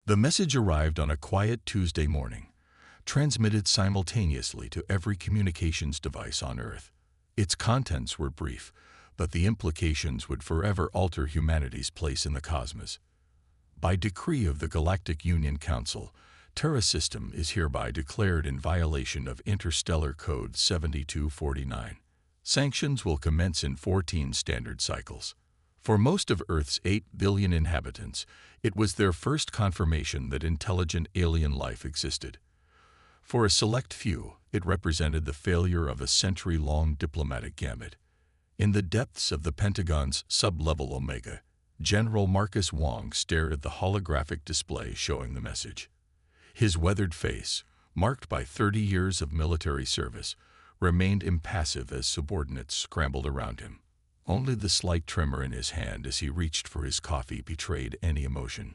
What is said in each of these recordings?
The message arrived on a quiet Tuesday morning, transmitted simultaneously to every communications device on Earth. Its contents were brief, but the implications would forever alter humanity's place in the cosmos. By decree of the Galactic Council, Terra System is hereby declared in violation of Interstellar Code 7249. Sanctions will commence in 14 standard cycles. For most of Earth's 8 billion inhabitants, it was their first confirmation that intelligent alien life existed. For a select few, it represented the failure of a century-long diplomatic gambit. In the depths of the Pentagon's sub-level Omega, General Marcus Wong stared at the holographic display showing the message. His weathered face, marked by 30 years of military service, remained impassive as subordinates scrambled around him. Only the slight tremor in his hand as he reached for his coffee betrayed any emotion.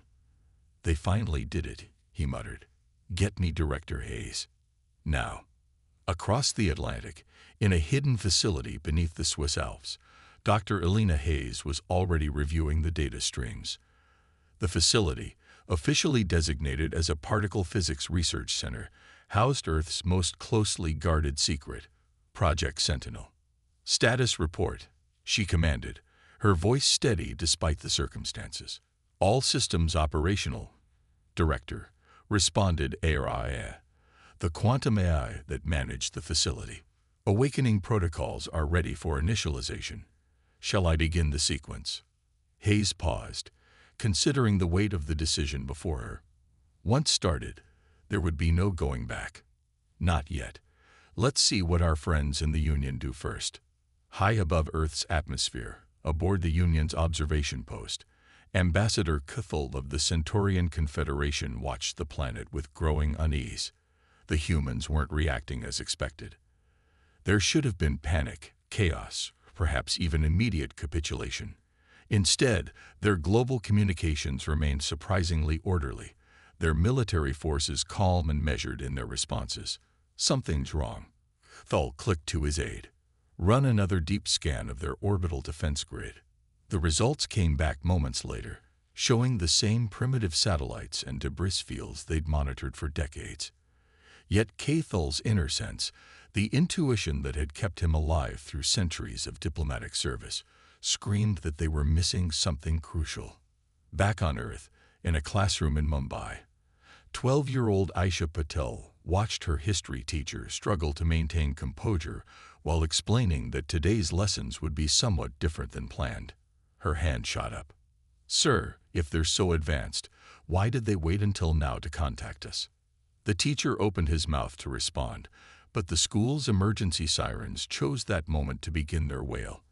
"They finally did it," he muttered. "Get me Director Hayes. Now." Across the Atlantic, in a hidden facility beneath the Swiss Alps, Dr. Elena Hayes was already reviewing the data streams. The facility, officially designated as a particle physics research center, housed Earth's most closely guarded secret, Project Sentinel. "Status report," she commanded, her voice steady despite the circumstances. "All systems operational, Director," responded AI, the quantum AI that managed the facility. "Awakening protocols are ready for initialization. Shall I begin the sequence?" Hayes paused, considering the weight of the decision before her. Once started, there would be no going back. "Not yet. Let's see what our friends in the Union do first." High above Earth's atmosphere, aboard the Union's observation post, Ambassador Cathal of the Centaurian Confederation watched the planet with growing unease. The humans weren't reacting as expected. There should have been panic, chaos, perhaps even immediate capitulation. Instead, their global communications remained surprisingly orderly, their military forces calm and measured in their responses. "Something's wrong." Thal clicked to his aide. "Run another deep scan of their orbital defense grid." The results came back moments later, showing the same primitive satellites and debris fields they'd monitored for decades. Yet Cathal's inner sense, the intuition that had kept him alive through centuries of diplomatic service, screamed that they were missing something crucial. Back on Earth, in a classroom in Mumbai, 12-year-old Aisha Patel watched her history teacher struggle to maintain composure while explaining that today's lessons would be somewhat different than planned. Her hand shot up. "Sir, if they're so advanced, why did they wait until now to contact us?" The teacher opened his mouth to respond, but the school's emergency sirens chose that moment to begin their wail.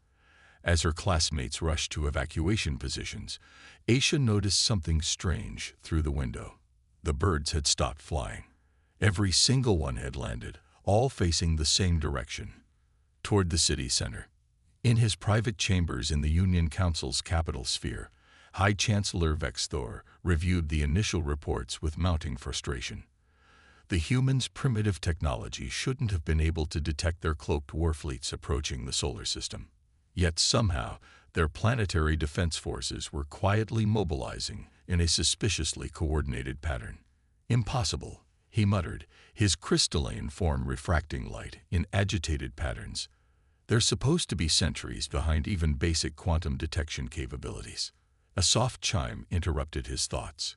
As her classmates rushed to evacuation positions, Aisha noticed something strange through the window. The birds had stopped flying. Every single one had landed, all facing the same direction, toward the city center. In his private chambers in the Union Council's capital sphere, High Chancellor Vexthor reviewed the initial reports with mounting frustration. The humans' primitive technology shouldn't have been able to detect their cloaked warfleets approaching the solar system. Yet somehow, their planetary defense forces were quietly mobilizing in a suspiciously coordinated pattern. "Impossible," he muttered, his crystalline form refracting light in agitated patterns. "They're supposed to be centuries behind even basic quantum detection capabilities." A soft chime interrupted his thoughts.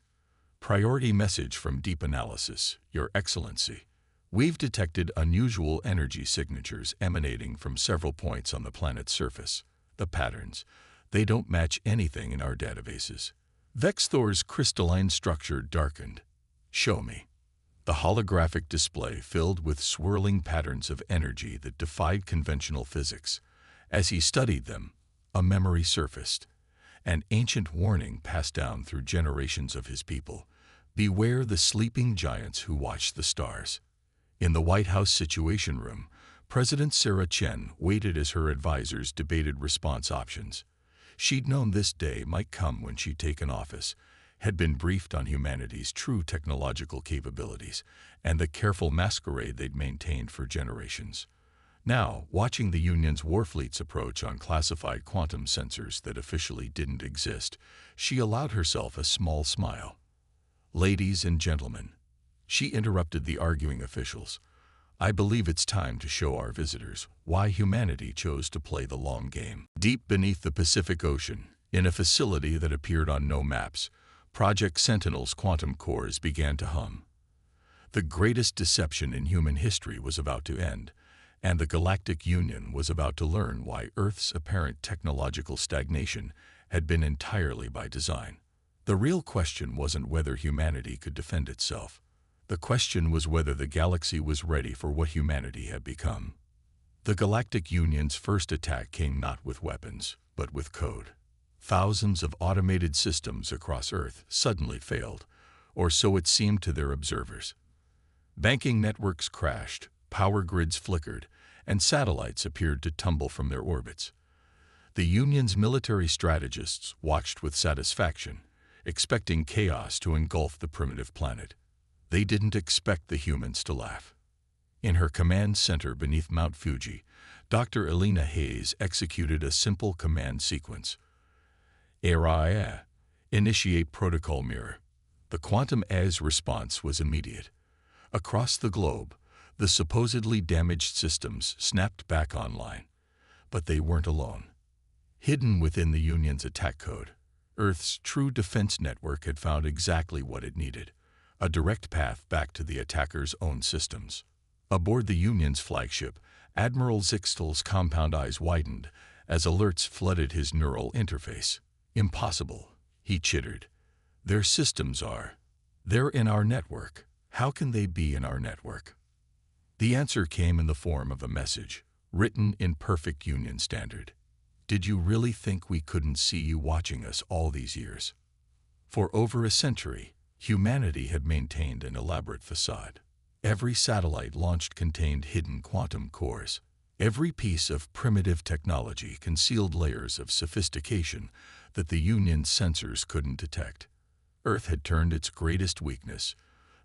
"Priority message from Deep Analysis, Your Excellency. We've detected unusual energy signatures emanating from several points on the planet's surface. The patterns, they don't match anything in our databases." Vexthor's crystalline structure darkened. "Show me." The holographic display filled with swirling patterns of energy that defied conventional physics. As he studied them, a memory surfaced. An ancient warning passed down through generations of his people. Beware the sleeping giants who watch the stars. In the White House Situation Room, President Sarah Chen waited as her advisors debated response options. She'd known this day might come when she'd taken office, had been briefed on humanity's true technological capabilities and the careful masquerade they'd maintained for generations. Now, watching the Union's warfleets approach on classified quantum sensors that officially didn't exist, she allowed herself a small smile. "Ladies and gentlemen," she interrupted the arguing officials, "I believe it's time to show our visitors why humanity chose to play the long game." Deep beneath the Pacific Ocean, in a facility that appeared on no maps, Project Sentinel's quantum cores began to hum. The greatest deception in human history was about to end, and the Galactic Union was about to learn why Earth's apparent technological stagnation had been entirely by design. The real question wasn't whether humanity could defend itself. The question was whether the galaxy was ready for what humanity had become. The Galactic Union's first attack came not with weapons, but with code. Thousands of automated systems across Earth suddenly failed, or so it seemed to their observers. Banking networks crashed, power grids flickered, and satellites appeared to tumble from their orbits. The Union's military strategists watched with satisfaction, expecting chaos to engulf the primitive planet. They didn't expect the humans to laugh. In her command center beneath Mount Fuji, Dr. Elena Hayes executed a simple command sequence. HFY, initiate protocol mirror. The quantum AS response was immediate. Across the globe, the supposedly damaged systems snapped back online. But they weren't alone. Hidden within the Union's attack code, Earth's true defense network had found exactly what it needed: a direct path back to the attacker's own systems. Aboard the Union's flagship, Admiral Zixtel's compound eyes widened as alerts flooded his neural interface. "Impossible," he chittered. "Their systems are. They're in our network. How can they be in our network?" The answer came in the form of a message, written in perfect Union standard. "Did you really think we couldn't see you watching us all these years?" For over a century, humanity had maintained an elaborate facade. Every satellite launched contained hidden quantum cores. Every piece of primitive technology concealed layers of sophistication that the Union's sensors couldn't detect. Earth had turned its greatest weakness,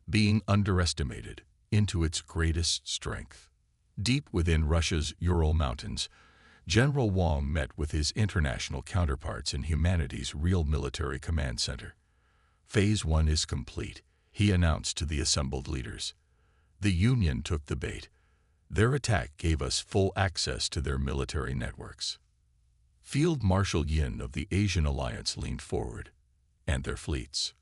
being underestimated, into its greatest strength. Deep within Russia's Ural Mountains, General Wang met with his international counterparts in humanity's real military command center. "Phase 1 is complete," he announced to the assembled leaders. The Union took the bait. Their attack gave us full access to their military networks. Field Marshal Yin of the Asian Alliance leaned forward. "And their fleets."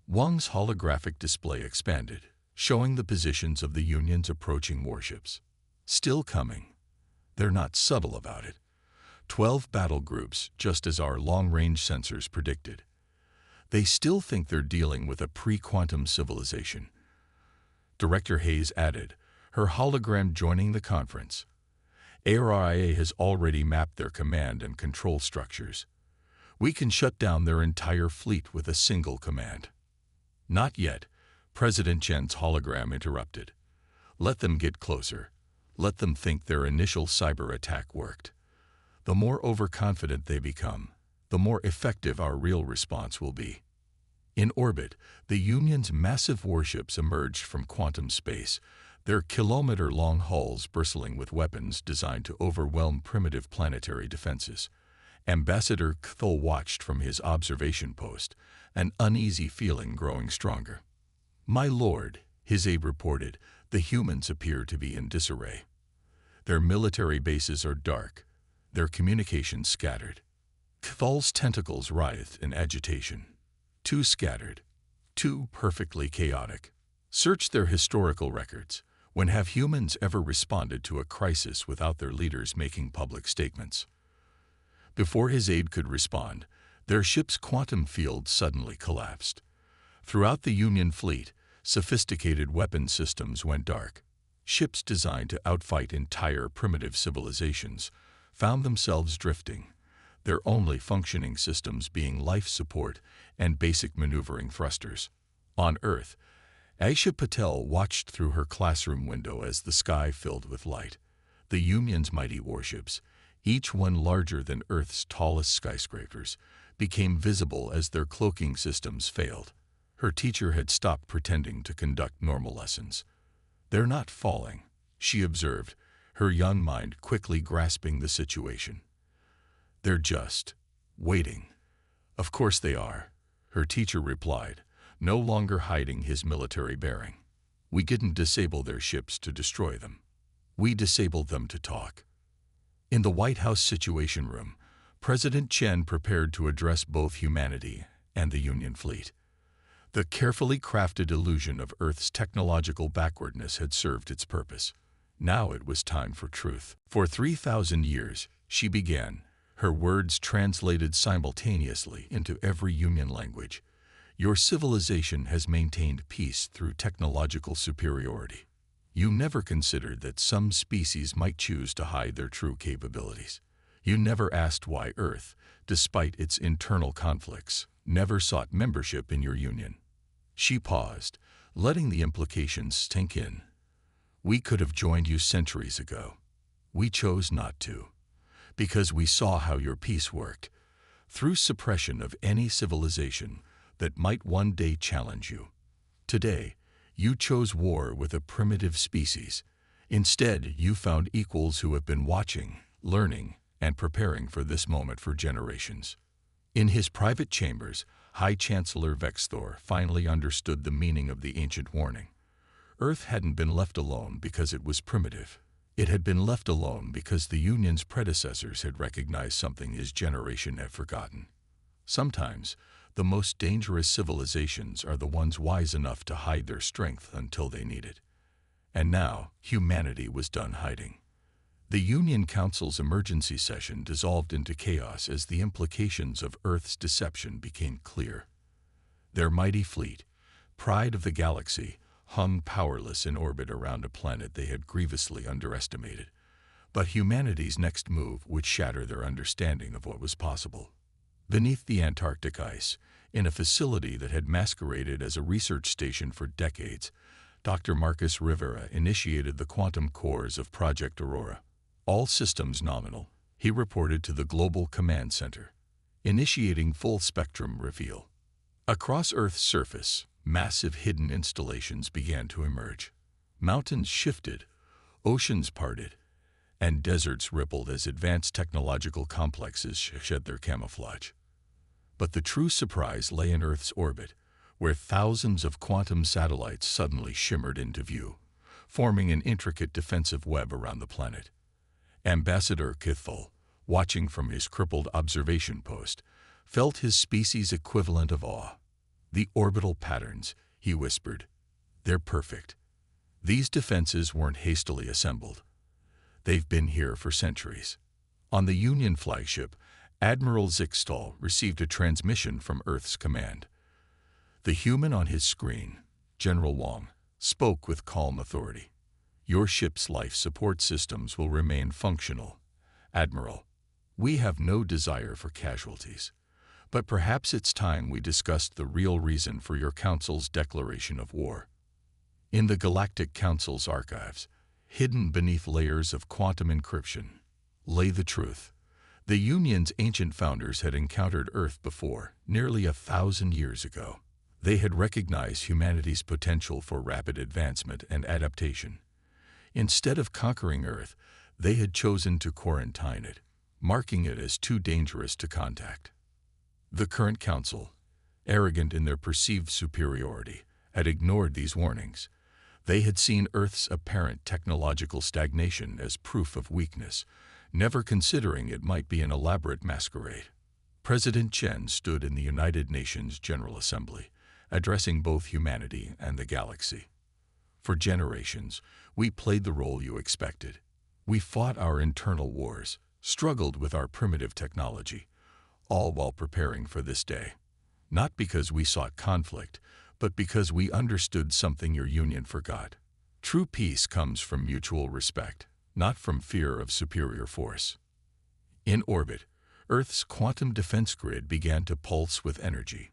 Wang's holographic display expanded, showing the positions of the Union's approaching warships. "Still coming. They're not subtle about it. 12 battle groups, just as our long-range sensors predicted. They still think they're dealing with a pre-quantum civilization." Director Hayes added, her hologram joining the conference. "ARIA has already mapped their command and control structures. We can shut down their entire fleet with a single command." "Not yet," President Chen's hologram interrupted. "Let them get closer. Let them think their initial cyber attack worked. The more overconfident they become, the more effective our real response will be." In orbit, the Union's massive warships emerged from quantum space, their kilometer-long hulls bristling with weapons designed to overwhelm primitive planetary defenses. Ambassador Kthul watched from his observation post, an uneasy feeling growing stronger. "My lord," his aide reported, "the humans appear to be in disarray. Their military bases are dark, their communications scattered." Kthul's tentacles writhed in agitation. "Too scattered, too perfectly chaotic. Search their historical records. When have humans ever responded to a crisis without their leaders making public statements?" Before his aide could respond, their ship's quantum field suddenly collapsed. Throughout the Union fleet, sophisticated weapon systems went dark. Ships designed to outfight entire primitive civilizations found themselves drifting, their only functioning systems being life support and basic maneuvering thrusters. On Earth, Aisha Patel watched through her classroom window as the sky filled with light. The Union's mighty warships, each one larger than Earth's tallest skyscrapers, became visible as their cloaking systems failed. Her teacher had stopped pretending to conduct normal lessons. "They're not falling," she observed, her young mind quickly grasping the situation. "They're just waiting." "Of course they are," her teacher replied, no longer hiding his military bearing. We didn't disable their ships to destroy them. We disabled them to talk. In the White House Situation Room, President Chen prepared to address both humanity and the Union fleet. The carefully crafted illusion of Earth's technological backwardness had served its purpose. Now it was time for truth. For 3,000 years, she began, her words translated simultaneously into every Union language. Your civilization has maintained peace through technological superiority. You never considered that some species might choose to hide their true capabilities. You never asked why Earth, despite its internal conflicts, never sought membership in your union. She paused, letting the implications sink in. We could have joined you centuries ago. We chose not to, because we saw how your peace worked, through suppression of any civilization that might one day challenge you. Today, you chose war with a primitive species. Instead, you found equals who have been watching, learning, and preparing for this moment for generations. In his private chambers, High Chancellor Vexthor finally understood the meaning of the ancient warning. Earth hadn't been left alone because it was primitive. It had been left alone because the Union's predecessors had recognized something his generation had forgotten. Sometimes, the most dangerous civilizations are the ones wise enough to hide their strength until they need it. And now, humanity was done hiding. The Union Council's emergency session dissolved into chaos as the implications of Earth's deception became clear. Their mighty fleet, pride of the galaxy, hung powerless in orbit around a planet they had grievously underestimated. But humanity's next move would shatter their understanding of what was possible. Beneath the Antarctic ice, in a facility that had masqueraded as a research station for decades, Dr. Marcus Rivera initiated the quantum cores of Project Aurora. All systems nominal, he reported to the Global Command Center, initiating full-spectrum reveal. Across Earth's surface, massive hidden installations began to emerge. Mountains shifted, oceans parted, and deserts rippled as advanced technological complexes shed their camouflage. But the true surprise lay in Earth's orbit, where thousands of quantum satellites suddenly shimmered into view, forming an intricate defensive web around the planet. Ambassador Kithal, watching from his crippled observation post, felt his species' equivalent of awe. The orbital patterns, he whispered, they're perfect. These defenses weren't hastily assembled. They've been here for centuries. On the Union flagship, Admiral Zixtal received a transmission from Earth's command. The human on his screen, General Wong, spoke with calm authority. Your ship's life support systems will remain functional, Admiral. We have no desire for casualties. But perhaps it's time we discussed the real reason for your Council's declaration of war. In the Galactic Council's archives, hidden beneath layers of quantum encryption, lay the truth. The Union's ancient founders had encountered Earth before, nearly 1,000 years ago. They had recognized humanity's potential for rapid advancement and adaptation. Instead of conquering Earth, they had chosen to quarantine it, marking it as too dangerous to contact. The current Council, arrogant in their perceived superiority, had ignored these warnings. They had seen Earth's apparent technological stagnation as proof of weakness, never considering it might be an elaborate masquerade. President Chen stood in the United Nations General Assembly, addressing both humanity and the galaxy. For generations, we played the role you expected. We fought our internal wars, struggled with our primitive technology, all while preparing for this day. Not because we sought conflict, but because we understood something your union forgot. True peace comes from mutual respect, not from fear of superior force. In orbit, Earth's quantum defense grid began to pulse with energy.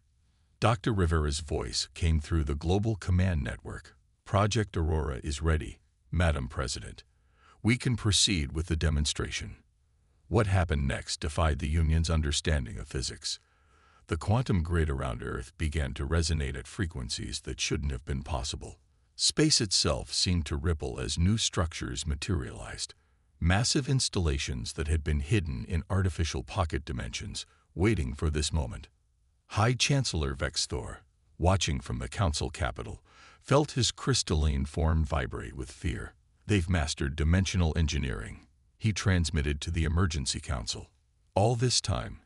Dr. Rivera's voice came through the Global Command Network. Project Aurora is ready, Madam President. We can proceed with the demonstration. What happened next defied the Union's understanding of physics. The quantum grid around Earth began to resonate at frequencies that shouldn't have been possible. Space itself seemed to ripple as new structures materialized. Massive installations that had been hidden in artificial pocket dimensions, waiting for this moment. High Chancellor Vexthor, watching from the council capital, felt his crystalline form vibrate with fear. "They've mastered dimensional engineering," he transmitted to the emergency council. All this time,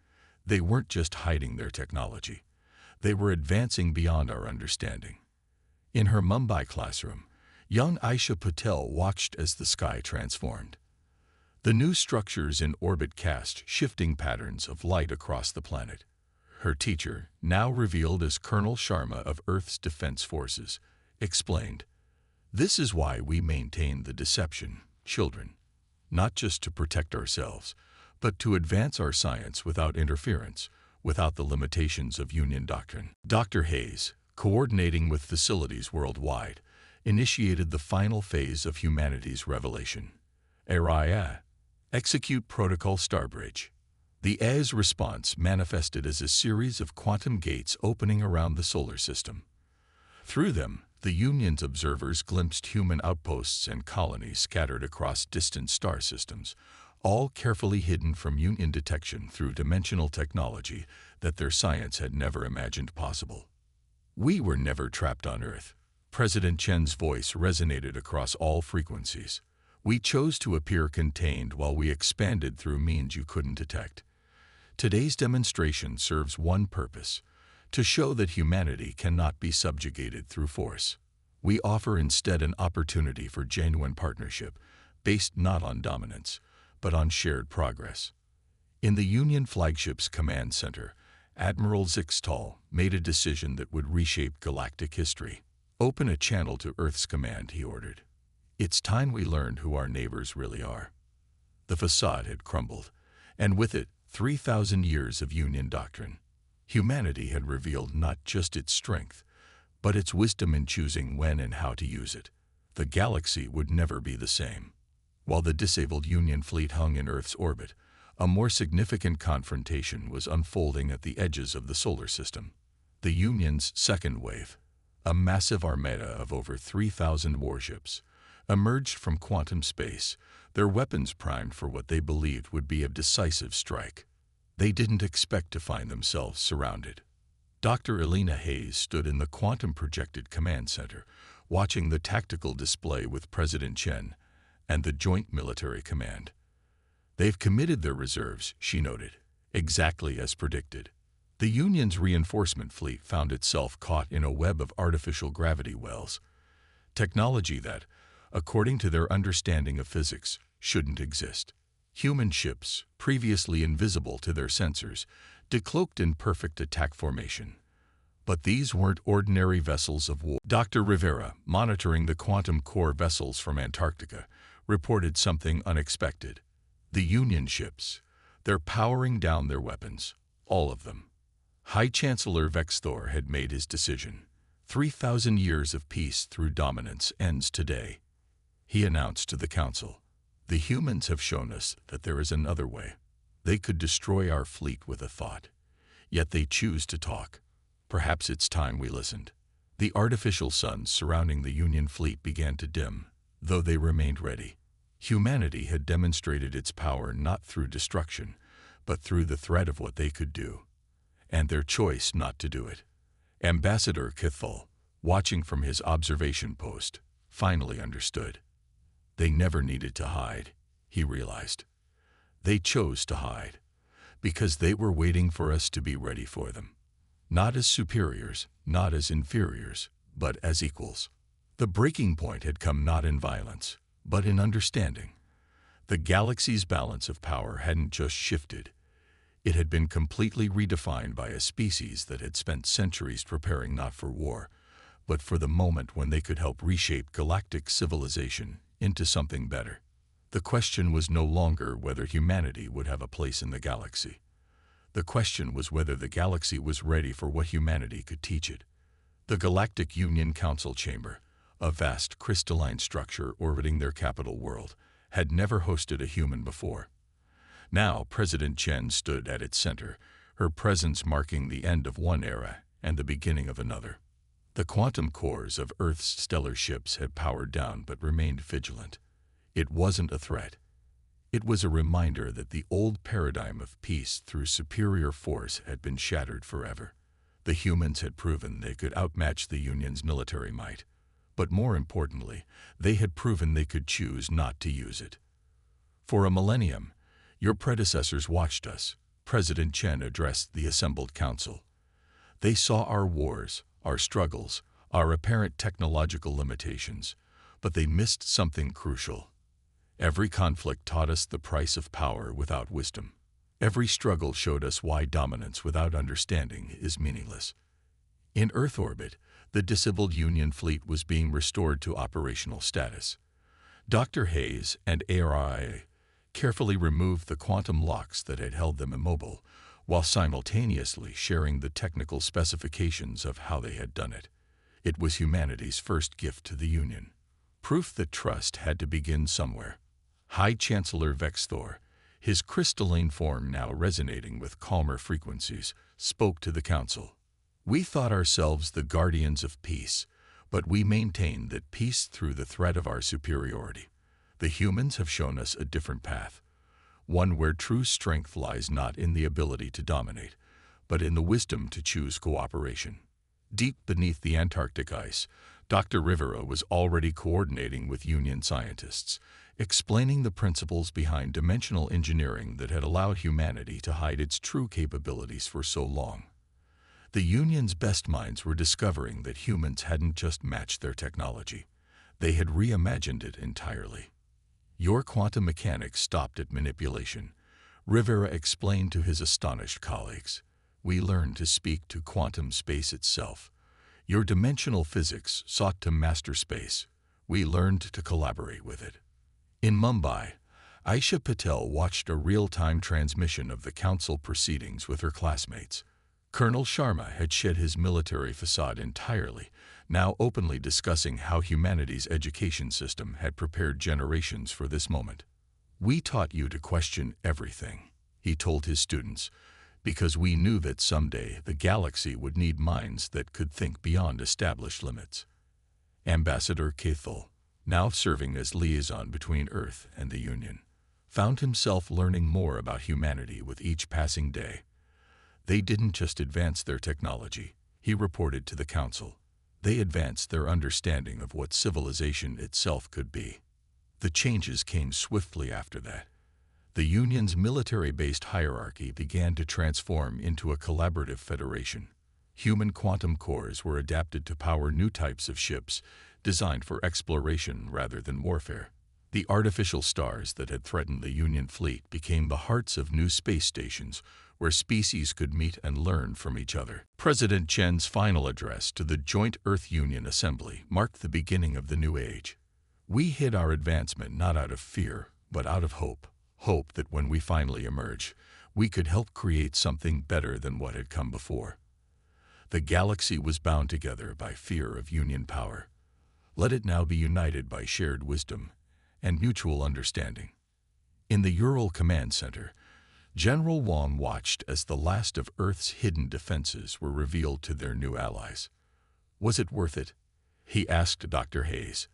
they weren't just hiding their technology. They were advancing beyond our understanding. In her Mumbai classroom, young Aisha Patel watched as the sky transformed. The new structures in orbit cast shifting patterns of light across the planet. Her teacher, now revealed as Colonel Sharma of Earth's Defense Forces, explained, "This is why we maintain the deception, children, not just to protect ourselves, but to advance our science without interference, without the limitations of Union doctrine." Dr. Hayes, coordinating with facilities worldwide, initiated the final phase of humanity's revelation. Araya, execute Protocol Starbridge. The A's response manifested as a series of quantum gates opening around the solar system. Through them, the Union's observers glimpsed human outposts and colonies scattered across distant star systems, all carefully hidden from Union detection through dimensional technology that their science had never imagined possible. "We were never trapped on Earth." President Chen's voice resonated across all frequencies. "We chose to appear contained while we expanded through means you couldn't detect." Today's demonstration serves one purpose: to show that humanity cannot be subjugated through force. We offer instead an opportunity for genuine partnership, based not on dominance, but on shared progress. In the Union flagship's command center, Admiral Zixtal made a decision that would reshape galactic history. "Open a channel to Earth's command," he ordered. "It's time we learned who our neighbors really are." The facade had crumbled, and with it, 3,000 years of Union doctrine. Humanity had revealed not just its strength, but its wisdom in choosing when and how to use it. The galaxy would never be the same. While the disabled Union fleet hung in Earth's orbit, a more significant confrontation was unfolding at the edges of the solar system. The Union's second wave, a massive armada of over 3,000 warships, emerged from quantum space, their weapons primed for what they believed would be a decisive strike. They didn't expect to find themselves surrounded. Dr. Elena Hayes stood in the quantum-projected command center, watching the tactical display with President Chen and the Joint Military Command. "They've committed their reserves," she noted, "exactly as predicted." The Union's reinforcement fleet found itself caught in a web of artificial gravity wells, technology that, according to their understanding of physics, shouldn't exist. Human ships, previously invisible to their sensors, decloaked in perfect attack formation. But these weren't ordinary vessels of war. Dr. Rivera, monitoring the quantum core vessels from Antarctica, reported something unexpected. The Union ships, they're powering down their weapons, all of them. High Chancellor Vexthor had made his decision. 3,000 years of peace through dominance ends today. He announced to the Council, "The humans have shown us that there is another way. They could destroy our fleet with a thought. Yet they choose to talk. Perhaps it's time we listened." The artificial suns surrounding the Union fleet began to dim, though they remained ready. Humanity had demonstrated its power not through destruction, but through the threat of what they could do, and their choice not to do it. Ambassador Kithal, watching from his observation post, finally understood. They never needed to hide, he realized. They chose to hide, because they were waiting for us to be ready for them. Not as superiors, not as inferiors, but as equals. The breaking point had come not in violence, but in understanding. The galaxy's balance of power hadn't just shifted. It had been completely redefined by a species that had spent centuries preparing not for war, but for the moment when they could help reshape galactic civilization into something better. The question was no longer whether humanity would have a place in the galaxy. The question was whether the galaxy was ready for what humanity could teach it. The Galactic Union Council chamber, a vast crystalline structure orbiting their capital world, had never hosted a human before. Now President Chen stood at its center, her presence marking the end of one era and the beginning of another. The quantum cores of Earth's stellar ships had powered down but remained vigilant. It wasn't a threat. It was a reminder that the old paradigm of peace through superior force had been shattered forever. The humans had proven they could outmatch the Union's military might. But more importantly, they had proven they could choose not to use it. For a millennium, your predecessors watched us, President Chen addressed the assembled council. They saw our wars, our struggles, our apparent technological limitations, but they missed something crucial. Every conflict taught us the price of power without wisdom. Every struggle showed us why dominance without understanding is meaningless. In Earth orbit, the disabled Union fleet was being restored to operational status. Dr. Hayes and ARI carefully removed the quantum locks that had held them immobile, while simultaneously sharing the technical specifications of how they had done it. It was humanity's first gift to the Union. Proof that trust had to begin somewhere. High Chancellor Vexthor, his crystalline form now resonating with calmer frequencies, spoke to the council. We thought ourselves the guardians of peace, but we maintained that peace through the threat of our superiority. The humans have shown us a different path, one where true strength lies not in the ability to dominate, but in the wisdom to choose cooperation. Deep beneath the Antarctic ice, Dr. Rivera was already coordinating with Union scientists, explaining the principles behind dimensional engineering that had allowed humanity to hide its true capabilities for so long. The Union's best minds were discovering that humans hadn't just matched their technology, they had reimagined it entirely. Your quantum mechanics stopped at manipulation, Rivera explained to his astonished colleagues. We learned to speak to quantum space itself. Your dimensional physics sought to master space. We learned to collaborate with it. In Mumbai, Aisha Patel watched a real-time transmission of the council proceedings with her classmates. Colonel Sharma had shed his military facade entirely, now openly discussing how humanity's education system had prepared generations for this moment. We taught you to question everything, he told his students, because we knew that someday the galaxy would need minds that could think beyond established limits. Ambassador Cathal, now serving as liaison between Earth and the Union, found himself learning more about humanity with each passing day. They didn't just advance their technology, he reported to the council. They advanced their understanding of what civilization itself could be. The changes came swiftly after that. The Union's military-based hierarchy began to transform into a collaborative federation. Human quantum cores were adapted to power new types of ships, designed for exploration rather than warfare. The artificial stars that had threatened the Union fleet became the hearts of new space stations, where species could meet and learn from each other. President Chen's final address to the Joint Earth-Union Assembly marked the beginning of the new age. We hid our advancement not out of fear, but out of hope. Hope that when we finally emerge, we could help create something better than what had come before. The galaxy was bound together by fear of Union power. Let it now be united by shared wisdom and mutual understanding. In the Ural Command Center, General Wong watched as the last of Earth's hidden defenses were revealed to their new allies. Was it worth it? He asked Dr. Hayes.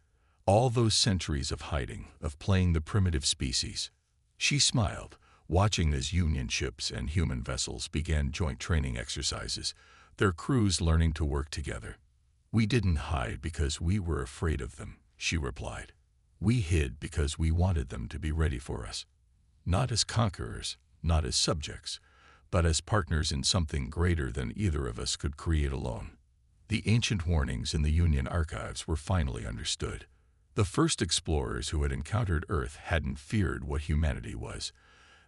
All those centuries of hiding, of playing the primitive species. She smiled, watching as Union ships and human vessels began joint training exercises, their crews learning to work together. We didn't hide because we were afraid of them, she replied. We hid because we wanted them to be ready for us. Not as conquerors, not as subjects, but as partners in something greater than either of us could create alone. The ancient warnings in the Union archives were finally understood. The first explorers who had encountered Earth hadn't feared what humanity was.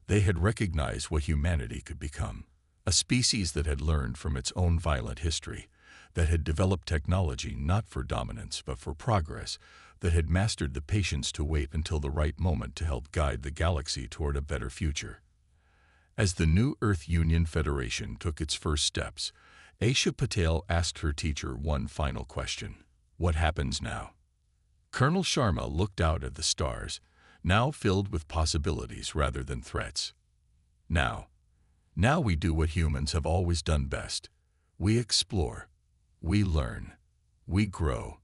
They had recognized what humanity could become. A species that had learned from its own violent history, that had developed technology not for dominance but for progress, that had mastered the patience to wait until the right moment to help guide the galaxy toward a better future. As the new Earth-Union Federation took its first steps, Aisha Patel asked her teacher one final question. What happens now? Colonel Sharma looked out at the stars, now filled with possibilities rather than threats. Now we do what humans have always done best. We explore, we learn, we grow.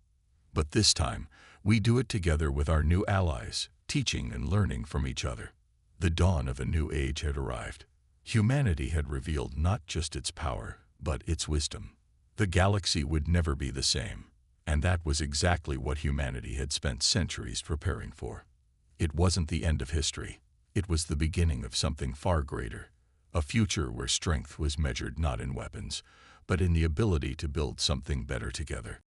But this time, we do it together with our new allies, teaching and learning from each other. The dawn of a new age had arrived. Humanity had revealed not just its power, but its wisdom. The galaxy would never be the same, and that was exactly what humanity had spent centuries preparing for. It wasn't the end of history. It was the beginning of something far greater, a future where strength was measured not in weapons, but in the ability to build something better together.